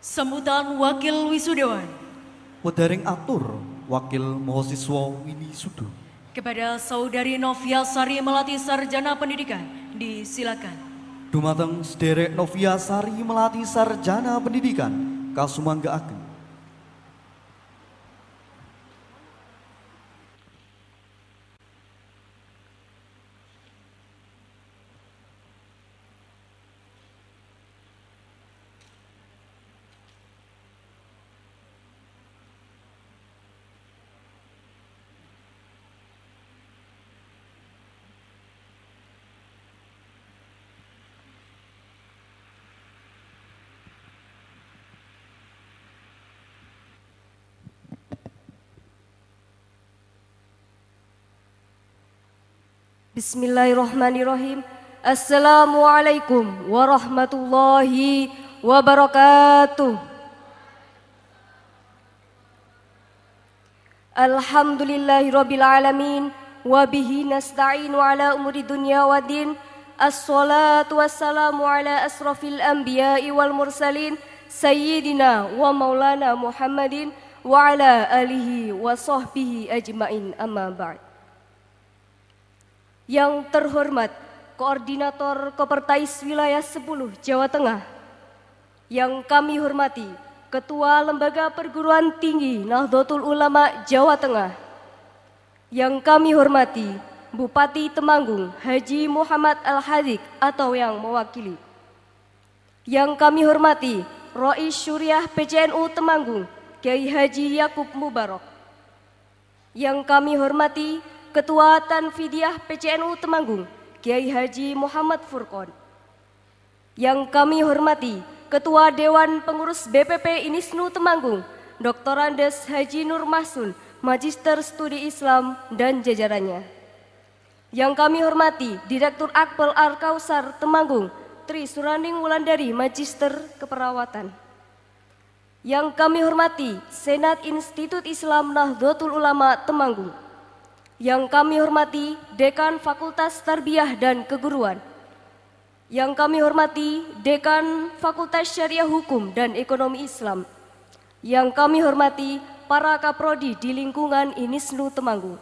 Sambutan Wakil Wisudawan Wedering atur Wakil Mahasiswa Winisuda kepada Saudari Novia Sari Melati Sarjana Pendidikan, disilakan. Dumateng sederek Novia Sari Melati Sarjana Pendidikan kasumanggaaken. Bismillahirrahmanirrahim. Assalamualaikum warahmatullahi wabarakatuh. Alhamdulillahirabbil alamin wa bihi nasta'inu ala umuri dunya waddin. Assalatu wassalamu ala asrafil anbiya'i wal mursalin sayyidina wa maulana Muhammadin wa ala alihi wa sahbihi ajmain, amma ba'd. Yang terhormat Koordinator Kopertais Wilayah 10 Jawa Tengah, yang kami hormati Ketua Lembaga Perguruan Tinggi Nahdlatul Ulama Jawa Tengah, yang kami hormati Bupati Temanggung Haji Muhammad Al-Hadik atau yang mewakili, yang kami hormati Rois Syuriah PCNU Temanggung Kiai Haji Yakub Mubarak, yang kami hormati Ketua Tanfidiyah PCNU Temanggung Kiai Haji Muhammad Furqon, yang kami hormati Ketua Dewan Pengurus BPP Inisnu Temanggung Dr. Andes Haji Nur Mahsun, Magister Studi Islam dan jajarannya, yang kami hormati Direktur Akpol Al-Kausar Temanggung Tri Suraning Wulandari, Magister Keperawatan, yang kami hormati Senat Institut Islam Nahdlatul Ulama Temanggung, yang kami hormati Dekan Fakultas Tarbiyah dan Keguruan, yang kami hormati Dekan Fakultas Syariah Hukum dan Ekonomi Islam, yang kami hormati para kaprodi di lingkungan Inisnu Temanggung,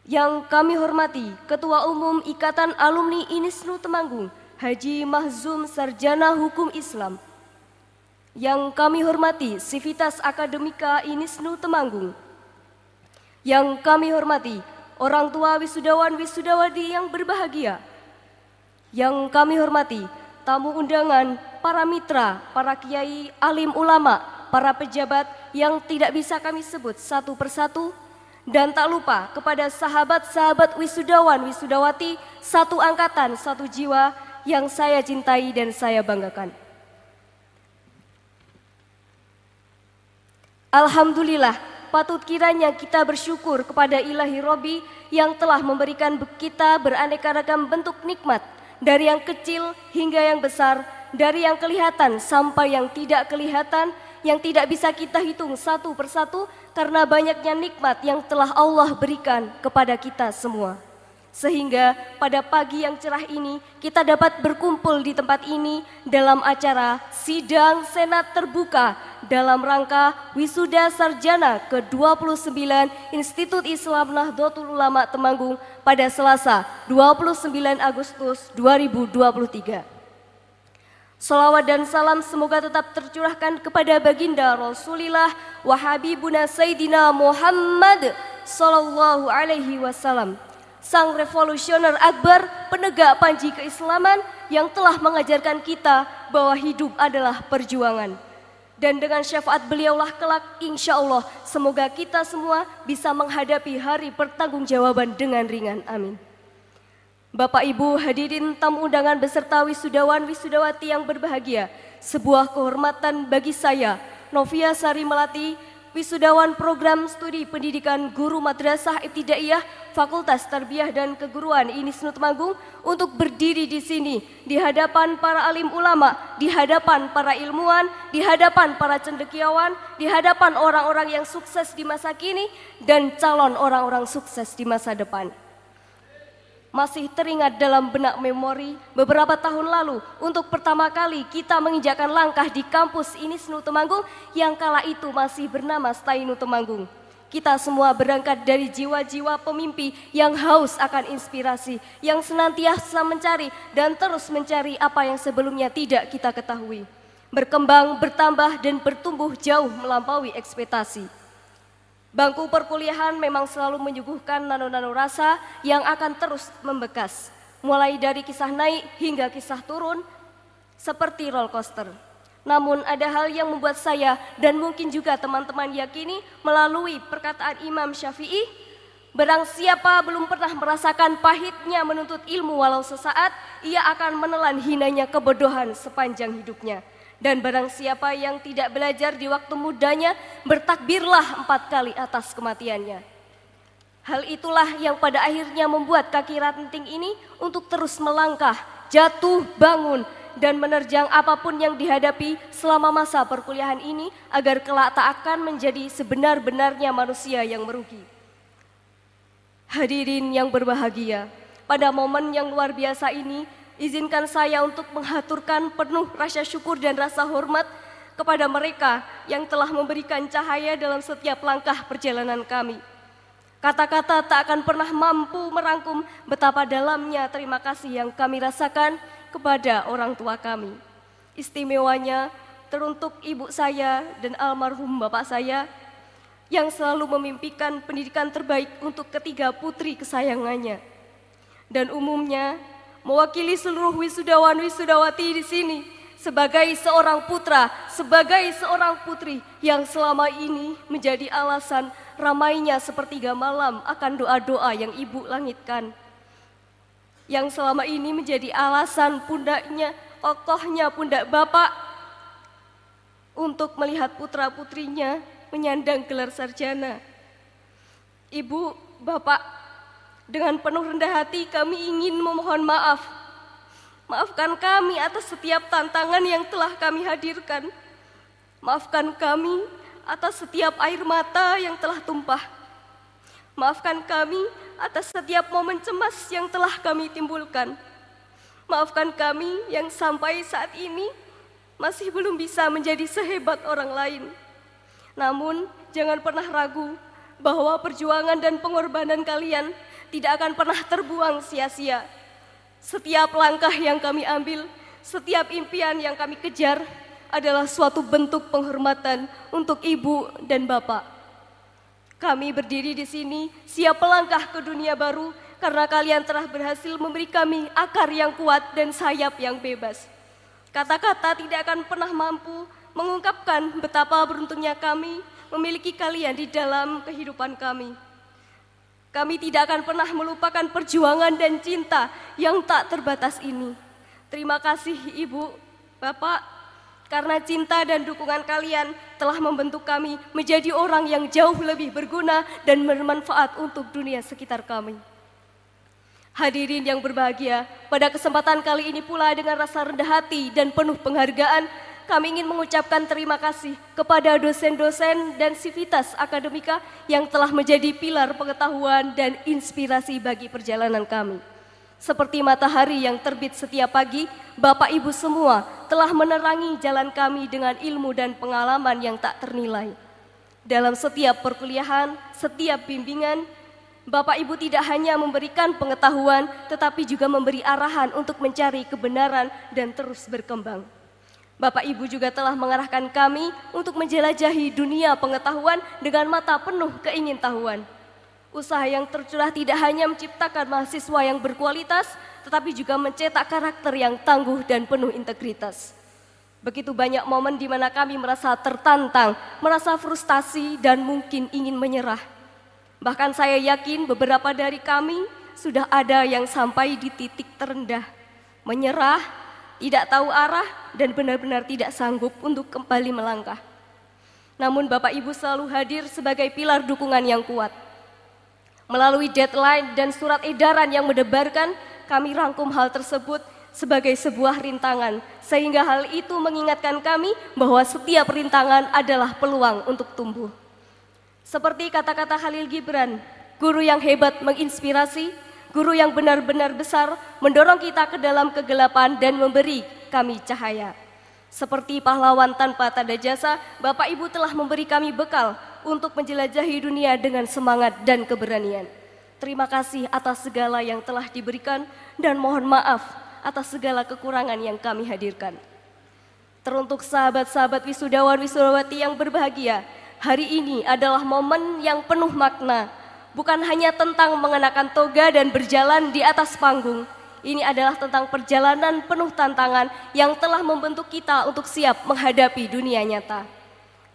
yang kami hormati Ketua Umum Ikatan Alumni Inisnu Temanggung Haji Mahzum Sarjana Hukum Islam, yang kami hormati Sivitas Akademika Inisnu Temanggung, yang kami hormati orang tua wisudawan wisudawati yang berbahagia, yang kami hormati tamu undangan, para mitra, para kiai, alim ulama, para pejabat yang tidak bisa kami sebut satu persatu, dan tak lupa kepada sahabat-sahabat wisudawan wisudawati satu angkatan satu jiwa yang saya cintai dan saya banggakan. Alhamdulillah, patut kiranya kita bersyukur kepada Ilahi Robbi yang telah memberikan kita beraneka ragam bentuk nikmat, dari yang kecil hingga yang besar, dari yang kelihatan sampai yang tidak kelihatan, yang tidak bisa kita hitung satu persatu karena banyaknya nikmat yang telah Allah berikan kepada kita semua. Sehingga pada pagi yang cerah ini kita dapat berkumpul di tempat ini dalam acara sidang senat terbuka dalam rangka wisuda sarjana ke-29 Institut Islam Nahdlatul Ulama Temanggung pada Selasa 29 Agustus 2023. Salawat dan salam semoga tetap tercurahkan kepada baginda Rasulillah wa habibuna Sayyidina Muhammad sallallahu alaihi wasallam, sang revolusioner akbar, penegak panji keislaman yang telah mengajarkan kita bahwa hidup adalah perjuangan. Dan dengan syafaat beliaulah kelak insya Allah semoga kita semua bisa menghadapi hari pertanggungjawaban dengan ringan. Amin. Bapak Ibu hadirin tamu undangan beserta wisudawan wisudawati yang berbahagia, sebuah kehormatan bagi saya, Novia Sari Melati, wisudawan program studi pendidikan guru madrasah ibtidaiyah Fakultas Tarbiyah dan Keguruan Inisnu Temanggung, untuk berdiri di sini di hadapan para alim ulama, di hadapan para ilmuwan, di hadapan para cendekiawan, di hadapan orang-orang yang sukses di masa kini dan calon orang-orang sukses di masa depan. Masih teringat dalam benak memori beberapa tahun lalu untuk pertama kali kita menginjakkan langkah di kampus INISNU Temanggung yang kala itu masih bernama Stainu Temanggung. Kita semua berangkat dari jiwa-jiwa pemimpi yang haus akan inspirasi, yang senantiasa mencari dan terus mencari apa yang sebelumnya tidak kita ketahui. Berkembang, bertambah, dan bertumbuh jauh melampaui ekspektasi. Bangku perkuliahan memang selalu menyuguhkan nano-nano rasa yang akan terus membekas. Mulai dari kisah naik hingga kisah turun, seperti roller coaster. Namun ada hal yang membuat saya dan mungkin juga teman-teman yakini melalui perkataan Imam Syafi'i, barang siapa belum pernah merasakan pahitnya menuntut ilmu walau sesaat, ia akan menelan hinanya kebodohan sepanjang hidupnya. Dan barang siapa yang tidak belajar di waktu mudanya, bertakbirlah 4 kali atas kematiannya. Hal itulah yang pada akhirnya membuat kaki ranting ini untuk terus melangkah, jatuh, bangun, dan menerjang apapun yang dihadapi selama masa perkuliahan ini agar kelak tak akan menjadi sebenar-benarnya manusia yang merugi. Hadirin yang berbahagia, pada momen yang luar biasa ini, izinkan saya untuk menghaturkan penuh rasa syukur dan rasa hormat kepada mereka yang telah memberikan cahaya dalam setiap langkah perjalanan kami. Kata-kata tak akan pernah mampu merangkum betapa dalamnya terima kasih yang kami rasakan kepada orang tua kami. Istimewanya teruntuk ibu saya dan almarhum bapak saya yang selalu memimpikan pendidikan terbaik untuk ketiga putri kesayangannya. Dan umumnya mewakili seluruh wisudawan-wisudawati di sini sebagai seorang putra, sebagai seorang putri yang selama ini menjadi alasan ramainya sepertiga malam akan doa-doa yang ibu langitkan. Yang selama ini menjadi alasan pundaknya, kokohnya pundak bapak untuk melihat putra-putrinya menyandang gelar sarjana. Ibu, bapak, dengan penuh rendah hati kami ingin memohon maaf. Maafkan kami atas setiap tantangan yang telah kami hadirkan. Maafkan kami atas setiap air mata yang telah tumpah. Maafkan kami atas setiap momen cemas yang telah kami timbulkan. Maafkan kami yang sampai saat ini masih belum bisa menjadi sehebat orang lain. Namun jangan pernah ragu bahwa perjuangan dan pengorbanan kalian tidak akan pernah terbuang sia-sia. Setiap langkah yang kami ambil, setiap impian yang kami kejar adalah suatu bentuk penghormatan untuk ibu dan bapak. Kami berdiri di sini siap melangkah ke dunia baru karena kalian telah berhasil memberi kami akar yang kuat dan sayap yang bebas. Kata-kata tidak akan pernah mampu mengungkapkan betapa beruntungnya kami memiliki kalian di dalam kehidupan kami. Kami tidak akan pernah melupakan perjuangan dan cinta yang tak terbatas ini. Terima kasih Ibu, Bapak, karena cinta dan dukungan kalian telah membentuk kami menjadi orang yang jauh lebih berguna dan bermanfaat untuk dunia sekitar kami. Hadirin yang berbahagia, pada kesempatan kali ini pula dengan rasa rendah hati dan penuh penghargaan, kami ingin mengucapkan terima kasih kepada dosen-dosen dan sivitas akademika yang telah menjadi pilar pengetahuan dan inspirasi bagi perjalanan kami. Seperti matahari yang terbit setiap pagi, Bapak Ibu semua telah menerangi jalan kami dengan ilmu dan pengalaman yang tak ternilai. Dalam setiap perkuliahan, setiap bimbingan, Bapak Ibu tidak hanya memberikan pengetahuan, tetapi juga memberi arahan untuk mencari kebenaran dan terus berkembang. Bapak Ibu juga telah mengarahkan kami untuk menjelajahi dunia pengetahuan dengan mata penuh keingintahuan. Usaha yang tercurah tidak hanya menciptakan mahasiswa yang berkualitas, tetapi juga mencetak karakter yang tangguh dan penuh integritas. Begitu banyak momen di mana kami merasa tertantang, merasa frustasi dan mungkin ingin menyerah. Bahkan saya yakin beberapa dari kami sudah ada yang sampai di titik terendah, menyerah, tidak tahu arah, dan benar-benar tidak sanggup untuk kembali melangkah. Namun Bapak Ibu selalu hadir sebagai pilar dukungan yang kuat. Melalui deadline dan surat edaran yang mendebarkan, kami rangkum hal tersebut sebagai sebuah rintangan, sehingga hal itu mengingatkan kami bahwa setiap rintangan adalah peluang untuk tumbuh. Seperti kata-kata Khalil Gibran, guru yang hebat menginspirasi, Guru yang benar-benar besar mendorong kita ke dalam kegelapan dan memberi kami cahaya. Seperti pahlawan tanpa tanda jasa, Bapak Ibu telah memberi kami bekal untuk menjelajahi dunia dengan semangat dan keberanian. Terima kasih atas segala yang telah diberikan dan mohon maaf atas segala kekurangan yang kami hadirkan. Teruntuk sahabat-sahabat wisudawan wisudawati yang berbahagia, hari ini adalah momen yang penuh makna. Bukan hanya tentang mengenakan toga dan berjalan di atas panggung. Ini adalah tentang perjalanan penuh tantangan yang telah membentuk kita untuk siap menghadapi dunia nyata.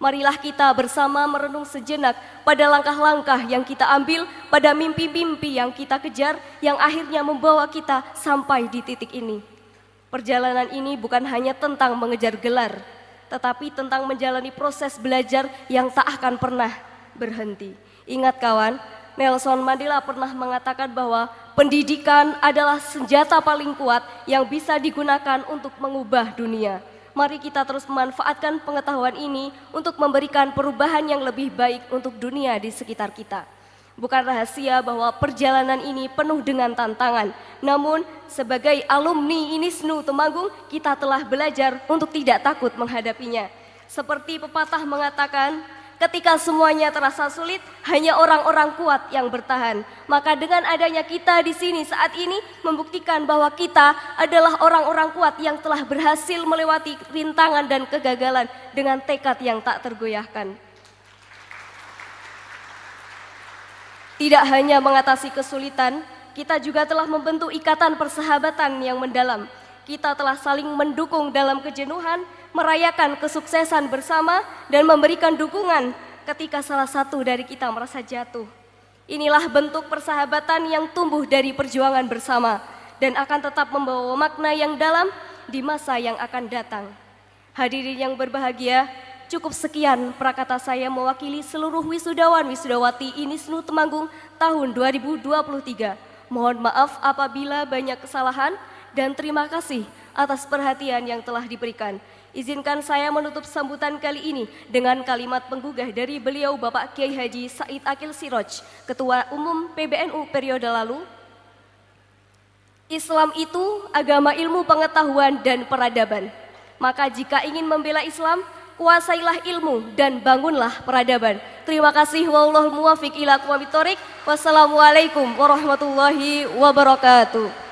Marilah kita bersama merenung sejenak pada langkah-langkah yang kita ambil, pada mimpi-mimpi yang kita kejar, yang akhirnya membawa kita sampai di titik ini. Perjalanan ini bukan hanya tentang mengejar gelar, tetapi tentang menjalani proses belajar yang tak akan pernah berhenti. Ingat kawan, Nelson Mandela pernah mengatakan bahwa pendidikan adalah senjata paling kuat yang bisa digunakan untuk mengubah dunia. Mari kita terus memanfaatkan pengetahuan ini untuk memberikan perubahan yang lebih baik untuk dunia di sekitar kita. Bukan rahasia bahwa perjalanan ini penuh dengan tantangan. Namun sebagai alumni INISNU Temanggung, kita telah belajar untuk tidak takut menghadapinya. Seperti pepatah mengatakan, ketika semuanya terasa sulit, hanya orang-orang kuat yang bertahan. Maka dengan adanya kita di sini saat ini membuktikan bahwa kita adalah orang-orang kuat yang telah berhasil melewati rintangan dan kegagalan dengan tekad yang tak tergoyahkan. Tidak hanya mengatasi kesulitan, kita juga telah membentuk ikatan persahabatan yang mendalam. Kita telah saling mendukung dalam kejenuhan, merayakan kesuksesan bersama, dan memberikan dukungan ketika salah satu dari kita merasa jatuh. Inilah bentuk persahabatan yang tumbuh dari perjuangan bersama dan akan tetap membawa makna yang dalam di masa yang akan datang. Hadirin yang berbahagia, cukup sekian prakata saya mewakili seluruh wisudawan wisudawati INISNU Temanggung tahun 2023. Mohon maaf apabila banyak kesalahan dan terima kasih atas perhatian yang telah diberikan. Izinkan saya menutup sambutan kali ini dengan kalimat penggugah dari beliau Bapak Kiai Haji Said Akil Siroj, Ketua Umum PBNU periode lalu. Islam itu agama ilmu pengetahuan dan peradaban. Maka jika ingin membela Islam, kuasailah ilmu dan bangunlah peradaban. Terima kasih. Wallahul muwaffiq ila aqwamit thoriq. Wassalamualaikum warahmatullahi wabarakatuh.